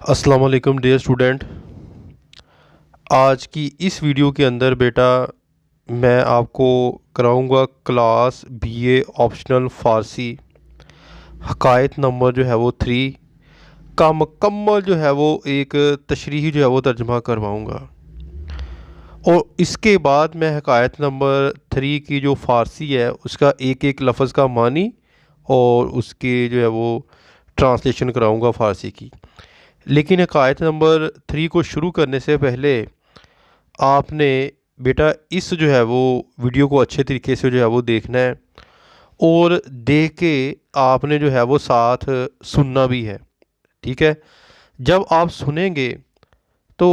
السلام علیکم dear student, آج کی اس ویڈیو کے اندر بیٹا میں آپ کو کراؤں گا کلاس بی اے آپشنل فارسی حکایت نمبر جو ہے وہ 3 کا مکمل جو ہے وہ ایک تشریحی جو ہے وہ ترجمہ کرواؤں گا، اور اس کے بعد میں حکایت نمبر 3 کی جو فارسی ہے اس کا ایک ایک لفظ کا معنی اور اس کے جو ہے وہ ٹرانسلیشن کراؤں گا فارسی کی۔ لیکن حکایت نمبر 3 کو شروع کرنے سے پہلے آپ نے بیٹا اس جو ہے وہ ویڈیو کو اچھے طریقے سے جو ہے وہ دیکھنا ہے، اور دیکھ کے آپ نے جو ہے وہ ساتھ سننا بھی ہے، ٹھیک ہے؟ جب آپ سنیں گے تو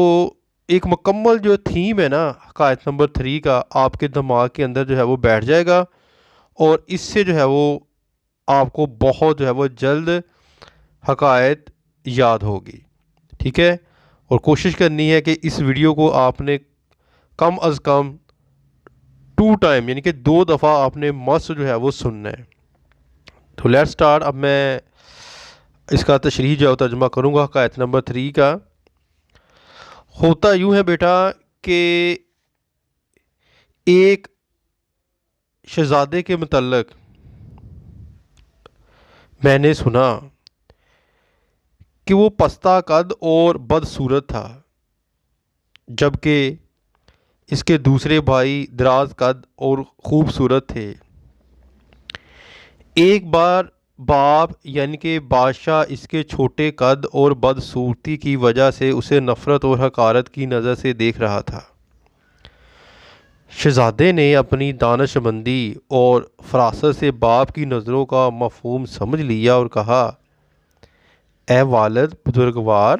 ایک مکمل جو تھیم ہے نا حکایت نمبر 3 کا آپ کے دماغ کے اندر جو ہے وہ بیٹھ جائے گا، اور اس سے جو ہے وہ آپ کو بہت جو ہے وہ جلد حکایت یاد ہوگی، ٹھیک ہے؟ اور کوشش کرنی ہے کہ اس ویڈیو کو آپ نے کم از کم 2 ٹائم یعنی کہ 2 دفعہ آپ نے مست جو ہے وہ سننا ہے۔ تو لیٹ سٹارٹ۔ اب میں اس کا تشریح جو ہے ترجمہ کروں گا حکایت نمبر 3 کا۔ ہوتا یوں ہے بیٹا کہ ایک شہزادے کے متعلق میں نے سنا کہ وہ پستہ قد اور بدصورت تھا، جبکہ اس کے دوسرے بھائی دراز قد اور خوبصورت تھے۔ ایک بار باپ یعنی کہ بادشاہ اس کے چھوٹے قد اور بدصورتی کی وجہ سے اسے نفرت اور حقارت کی نظر سے دیکھ رہا تھا۔ شہزادے نے اپنی دانش مندی اور فراست سے باپ کی نظروں کا مفہوم سمجھ لیا اور کہا، اے والد بزرگوار،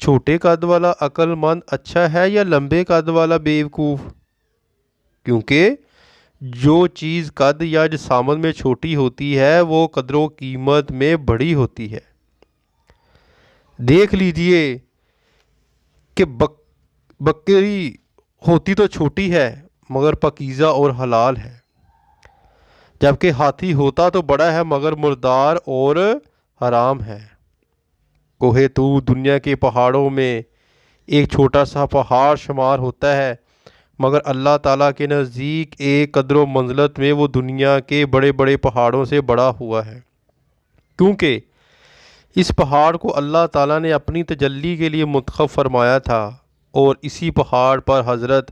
چھوٹے قد والا عقل مند اچھا ہے یا لمبے قد والا بیوقوف؟ کیونکہ جو چیز قد یا جسامت میں چھوٹی ہوتی ہے وہ قدر و قیمت میں بڑی ہوتی ہے۔ دیکھ لیجئے کہ بکری ہوتی تو چھوٹی ہے مگر پاکیزہ اور حلال ہے، جبکہ ہاتھی ہوتا تو بڑا ہے مگر مردار اور حرام ہے۔ کوہ طور دنیا کے پہاڑوں میں ایک چھوٹا سا پہاڑ شمار ہوتا ہے، مگر اللہ تعالیٰ کے نزدیک ایک قدر و منزلت میں وہ دنیا کے بڑے بڑے پہاڑوں سے بڑا ہوا ہے، کیونکہ اس پہاڑ کو اللہ تعالیٰ نے اپنی تجلی کے لیے منتخب فرمایا تھا، اور اسی پہاڑ پر حضرت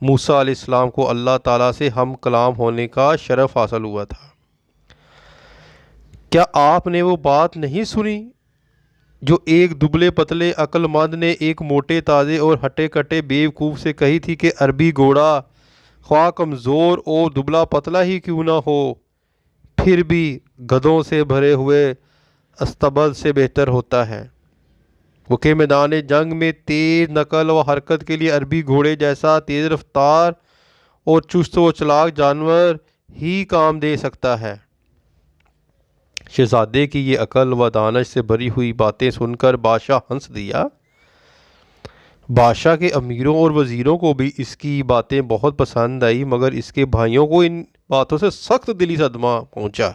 موسیٰ علیہ السلام کو اللہ تعالیٰ سے ہم کلام ہونے کا شرف حاصل ہوا تھا۔ کیا آپ نے وہ بات نہیں سنی جو ایک دبلے پتلے عقل مند نے ایک موٹے تازے اور ہٹے کٹے بیوقوف سے کہی تھی کہ عربی گھوڑا خواہ کمزور اور دبلا پتلا ہی کیوں نہ ہو پھر بھی گدھوں سے بھرے ہوئے استبل سے بہتر ہوتا ہے، وہ کہ میدان جنگ میں تیز نقل و حرکت کے لیے عربی گھوڑے جیسا تیز رفتار اور چست و چلاک جانور ہی کام دے سکتا ہے۔ شہزادے کی یہ عقل و دانش سے بھری ہوئی باتیں سن کر بادشاہ ہنس دیا۔ بادشاہ کے امیروں اور وزیروں کو بھی اس کی باتیں بہت پسند آئی، مگر اس کے بھائیوں کو ان باتوں سے سخت دلی صدمہ پہنچا۔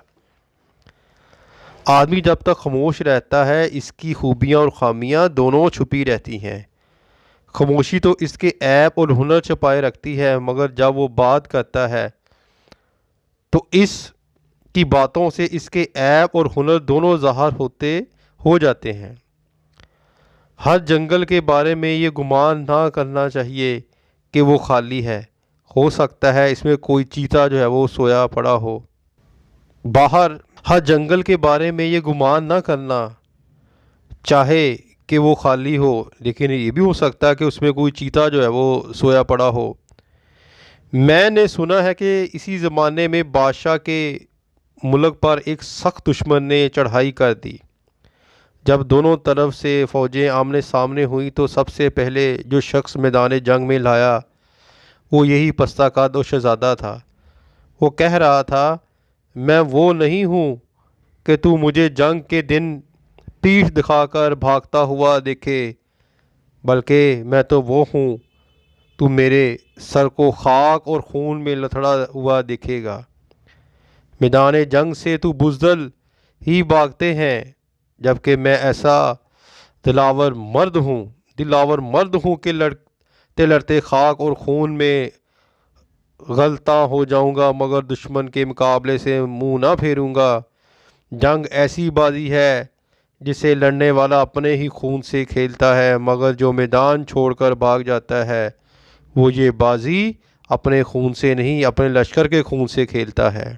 آدمی جب تک خاموش رہتا ہے اس کی خوبیاں اور خامیاں دونوں چھپی رہتی ہیں۔ خاموشی تو اس کے عیب اور ہنر چھپائے رکھتی ہے، مگر جب وہ بات کرتا ہے تو اس کی باتوں سے اس کے عیب اور ہنر دونوں ظاہر ہو جاتے ہیں۔ ہر جنگل کے بارے میں یہ گمان نہ کرنا چاہیے کہ وہ خالی ہے، ہو سکتا ہے اس میں کوئی چیتا جو ہے وہ سویا پڑا ہو۔ ہر جنگل کے بارے میں یہ گمان نہ کرنا چاہے کہ وہ خالی ہو، لیکن یہ بھی ہو سکتا ہے کہ اس میں کوئی چیتا جو ہے وہ سویا پڑا ہو۔ میں نے سنا ہے کہ اسی زمانے میں بادشاہ کے ملک پر ایک سخت دشمن نے چڑھائی کر دی۔ جب دونوں طرف سے فوجیں آمنے سامنے ہوئیں تو سب سے پہلے جو شخص میدان جنگ میں لایا وہ یہی پستہ قد اور شہزادہ تھا۔ وہ کہہ رہا تھا، میں وہ نہیں ہوں کہ تو مجھے جنگ کے دن پیٹھ دکھا کر بھاگتا ہوا دیکھے، بلکہ میں تو وہ ہوں تو میرے سر کو خاک اور خون میں لتھڑا ہوا دیکھے گا۔ میدان جنگ سے تو بزدل ہی بھاگتے ہیں، جبکہ میں ایسا دلاور مرد ہوں کہ لڑتے لڑتے خاک اور خون میں غلطاں ہو جاؤں گا، مگر دشمن کے مقابلے سے منہ نہ پھیروں گا۔ جنگ ایسی بازی ہے جسے لڑنے والا اپنے ہی خون سے کھیلتا ہے، مگر جو میدان چھوڑ کر بھاگ جاتا ہے وہ یہ بازی اپنے خون سے نہیں، اپنے لشکر کے خون سے کھیلتا ہے،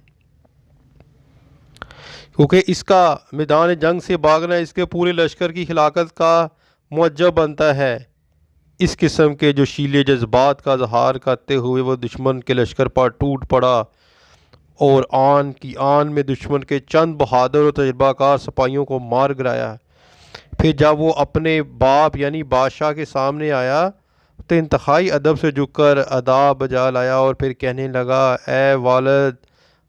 کیونکہ اس کا میدان جنگ سے بھاگنا اس کے پورے لشکر کی ہلاکت کا موجب بنتا ہے۔ اس قسم کے جو شیلے جذبات کا اظہار کرتے ہوئے وہ دشمن کے لشکر پر ٹوٹ پڑا اور آن کی آن میں دشمن کے چند بہادر اور تجربہ کار سپاہیوں کو مار گرایا۔ پھر جب وہ اپنے باپ یعنی بادشاہ کے سامنے آیا تو انتہائی ادب سے جھک کر آداب بجا لایا اور پھر کہنے لگا، اے والد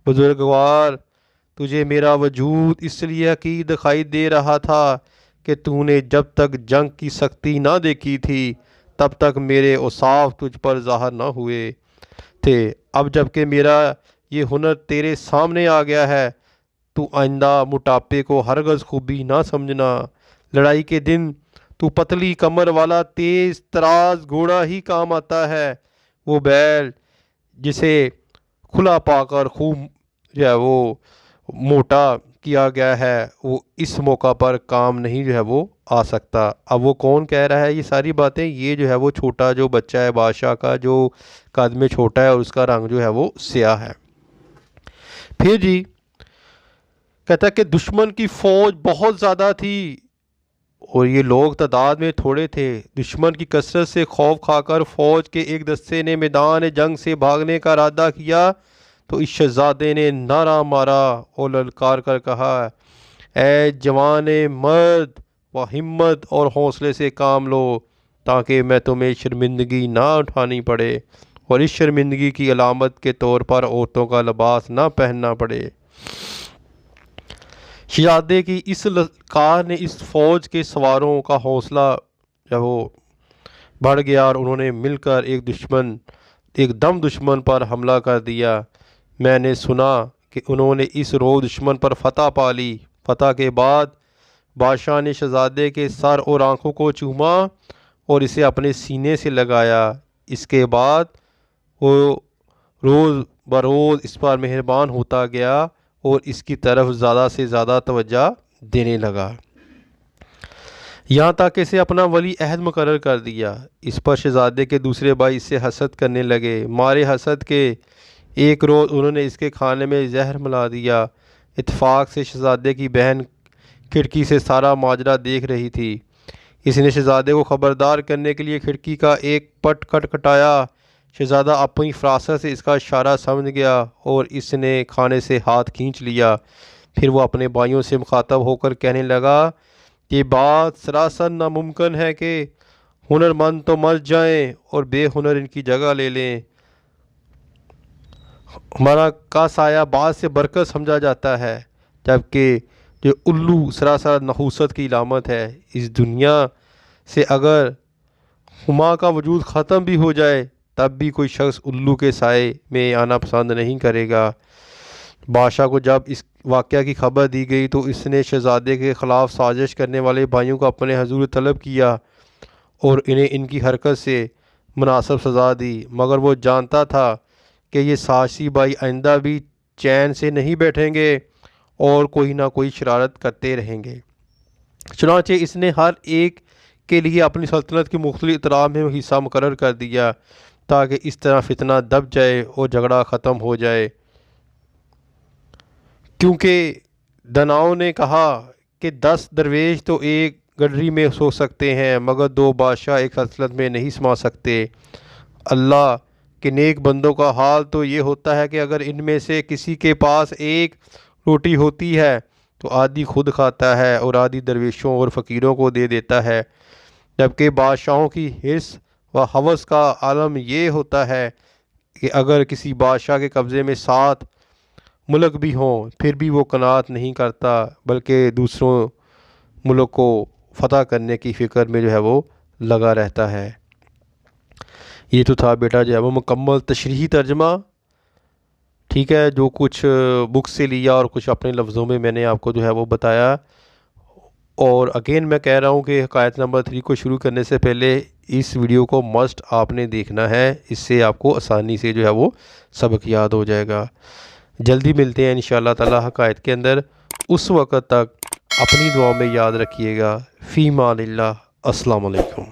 بزرگوار، تجھے میرا وجود اس لیے حقیر دکھائی دے رہا تھا کہ تو نے جب تک جنگ کی سختی نہ دیکھی تھی تب تک میرے اوصاف تجھ پر ظاہر نہ ہوئے تھے۔ اب جب کہ میرا یہ ہنر تیرے سامنے آ گیا ہے تو آئندہ موٹاپے کو ہرگز خوبی نہ سمجھنا۔ لڑائی کے دن تو پتلی کمر والا تیز تراز گھوڑا ہی کام آتا ہے، وہ بیل جسے کھلا پا کر خوب جو ہے وہ موٹا کیا گیا ہے وہ اس موقع پر کام نہیں جو ہے وہ آ سکتا۔ اب وہ کون کہہ رہا ہے یہ ساری باتیں؟ یہ جو ہے وہ چھوٹا جو بچہ ہے بادشاہ کا، جو قد میں چھوٹا ہے اور اس کا رنگ جو ہے وہ سیاہ ہے۔ پھر جی کہتا ہے کہ دشمن کی فوج بہت زیادہ تھی اور یہ لوگ تعداد میں تھوڑے تھے۔ دشمن کی کثرت سے خوف کھا کر فوج کے ایک دستے نے میدان جنگ سے بھاگنے کا ارادہ کیا تو اس شہزادے نے نعرہ مارا اور للکار کر کہا، اے جوان مرد و ہمت اور حوصلے سے کام لو تاکہ میں تمہیں شرمندگی نہ اٹھانی پڑے اور اس شرمندگی کی علامت کے طور پر عورتوں کا لباس نہ پہننا پڑے۔ شہزادے کی اس للکار نے اس فوج کے سواروں کا حوصلہ جب وہ بڑھ گیا اور انہوں نے مل کر ایک دم دشمن پر حملہ کر دیا۔ میں نے سنا کہ انہوں نے اس روز دشمن پر فتح پا لی۔ فتح کے بعد بادشاہ نے شہزادے کے سر اور آنکھوں کو چوما اور اسے اپنے سینے سے لگایا۔ اس کے بعد وہ روز بروز اس پر مہربان ہوتا گیا اور اس کی طرف زیادہ سے زیادہ توجہ دینے لگا، یہاں تک کہ اسے اپنا ولی عہد مقرر کر دیا۔ اس پر شہزادے کے دوسرے بھائی اس سے حسد کرنے لگے۔ مارے حسد کے ایک روز انہوں نے اس کے کھانے میں زہر ملا دیا۔ اتفاق سے شہزادے کی بہن کھڑکی سے سارا ماجرا دیکھ رہی تھی۔ اس نے شہزادے کو خبردار کرنے کے لیے کھڑکی کا ایک پٹ کھٹکھٹایا۔ شہزادہ اپنی فراست سے اس کا اشارہ سمجھ گیا اور اس نے کھانے سے ہاتھ کھینچ لیا۔ پھر وہ اپنے بھائیوں سے مخاطب ہو کر کہنے لگا، یہ بات سراسر ناممکن ہے کہ ہنر مند تو مر جائیں اور بے ہنر ان کی جگہ لے لیں۔ ہمارا کا سایہ بعض سے برکت سمجھا جاتا ہے، جبکہ جو الو سراسر نحوست کی علامت ہے۔ اس دنیا سے اگر ہما کا وجود ختم بھی ہو جائے تب بھی کوئی شخص الو کے سائے میں آنا پسند نہیں کرے گا۔ بادشاہ کو جب اس واقعہ کی خبر دی گئی تو اس نے شہزادے کے خلاف سازش کرنے والے بھائیوں کو اپنے حضور طلب کیا اور انہیں ان کی حرکت سے مناسب سزا دی، مگر وہ جانتا تھا کہ یہ سازشی بھائی آئندہ بھی چین سے نہیں بیٹھیں گے اور کوئی نہ کوئی شرارت کرتے رہیں گے۔ چنانچہ اس نے ہر ایک کے لیے اپنی سلطنت کی مختلف اطراف میں حصہ مقرر کر دیا تاکہ اس طرح فتنہ دب جائے اور جھگڑا ختم ہو جائے، کیونکہ دناؤں نے کہا کہ 10 درویش تو ایک گڈری میں سو سکتے ہیں مگر 2 بادشاہ ایک سلطنت میں نہیں سما سکتے۔ اللہ کہ نیک بندوں کا حال تو یہ ہوتا ہے کہ اگر ان میں سے کسی کے پاس ایک روٹی ہوتی ہے تو آدھی خود کھاتا ہے اور آدھی درویشوں اور فقیروں کو دے دیتا ہے، جبکہ بادشاہوں کی حرص و ہوس کا عالم یہ ہوتا ہے کہ اگر کسی بادشاہ کے قبضے میں 7 ملک بھی ہوں پھر بھی وہ قناعت نہیں کرتا بلکہ دوسروں ملک کو فتح کرنے کی فکر میں جو ہے وہ لگا رہتا ہے۔ یہ تو تھا بیٹا جو ہے وہ مکمل تشریحی ترجمہ، ٹھیک ہے، جو کچھ بک سے لیا اور کچھ اپنے لفظوں میں نے آپ کو جو ہے وہ بتایا۔ اور اگین میں کہہ رہا ہوں کہ حکایت نمبر 3 کو شروع کرنے سے پہلے اس ویڈیو کو مسٹ آپ نے دیکھنا ہے، اس سے آپ کو آسانی سے جو ہے وہ سبق یاد ہو جائے گا۔ جلدی ملتے ہیں انشاءاللہ تعالی حکایت کے اندر، اس وقت تک اپنی دعا میں یاد رکھیے گا۔ فی امان اللہ، السلام علیکم۔